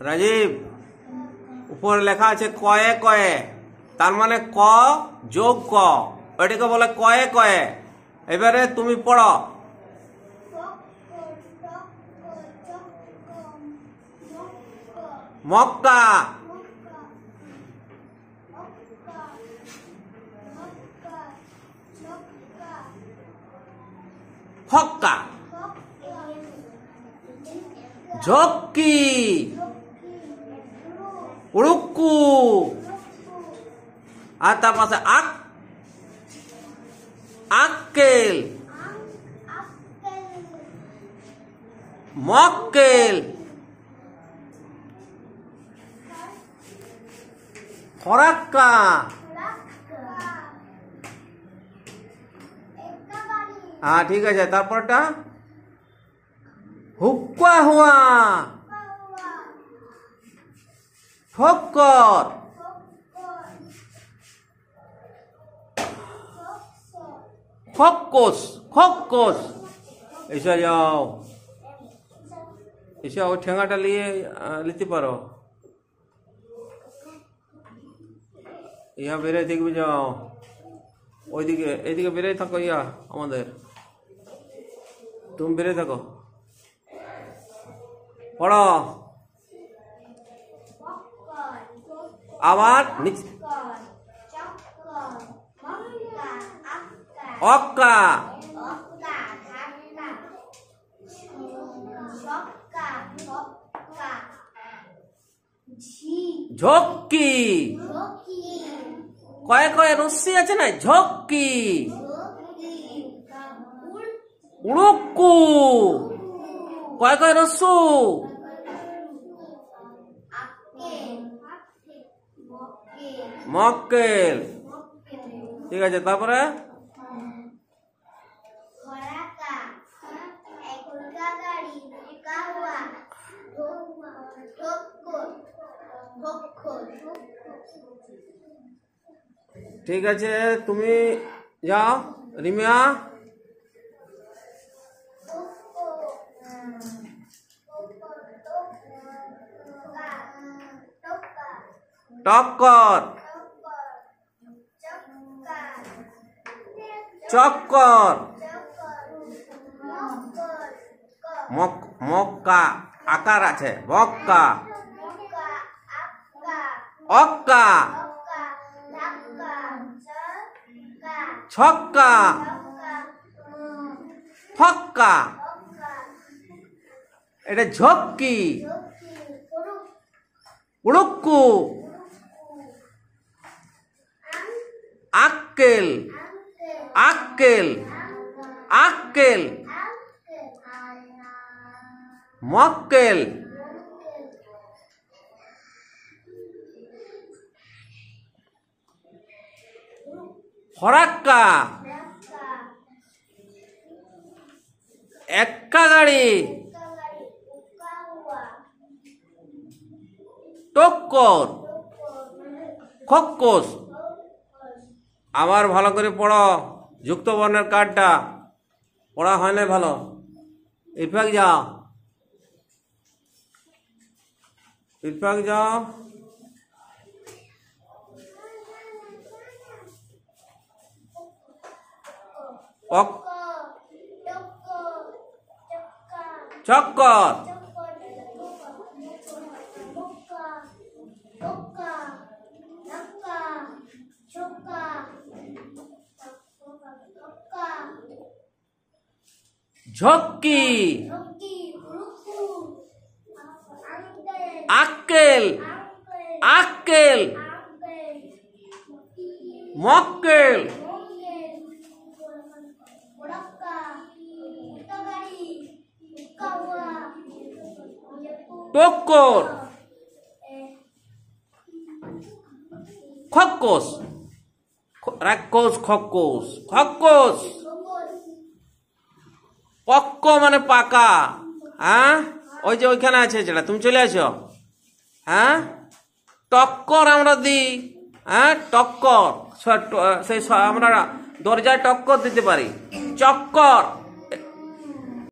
রাজীব, উপরে লেখা আছে কয়ে কয়ে, তার মানে ক যোগ ক, ওইটাকে বলে কয়ে কয়ে। এবারে তুমি পড়ো। মক্কা, ফক্কা, ঝক্কি, উড়ুক্কু, আর তার পাশে আক, আক্কেল, মক্কেল, ফরাক্কা, হ্যাঁ ঠিক আছে। তারপরটা হুক্কা হুয়া, ফক্কর, খক্কস, খক্কস। এসে যাও, এসে ওই ঠেঙ্গাটা নিয়ে নিতে পারো। ইয়া বেড়ে দেখবে যাও, ওইদিকে এইদিকে বেড়ে থাকো। ইয়া আমাদের তুমি বেড়ে থাকো, পড়ো। আবার নিচে অক্কা, ঝক্কি, কয়ে কয়ে রশ্মি আছে না, ঝক্কি, উড়ুক্কু, কয়ে কয়ে রস্যু, মক্কেল। ঠিক আছে, তারপরে ঠিক আছে, তুমি যাও রিমিয়া। টক্কর, চক্কর, মক্কা আকার আছে, মক্কা, অক্কা, ছক্কা, ফক্কা, এটা ঝক্কি, উড়ুক্কু, আক্কেল, আক্কেল, আক্কেল, মক্কেল, ফরাক্কা, এক্কা গাড়ি, টক্কর, খক্কস। আবার ভালো করে পড়ো, যুক্ত বর্ণের কার্ডটা পড়া হয় না ভালো। ইরফাক যাও, ইরফাক যাও। চক্কর, ঝক্কি, আক্কেল, আক্কেল, মক্কেল, টক্কর, খক্কস, রাক্ষস, খক্কস, খক্কস। পক্ক মানে পাকা। হ্যাঁ, ওই যে ওইখানে আছে যেটা, তুমি চলে আসো। হ্যাঁ, টক্কর আমরা দিই। হ্যাঁ, টক্কর, সেই আমরা দরজায় টক্কর দিতে পারি। চক্কর,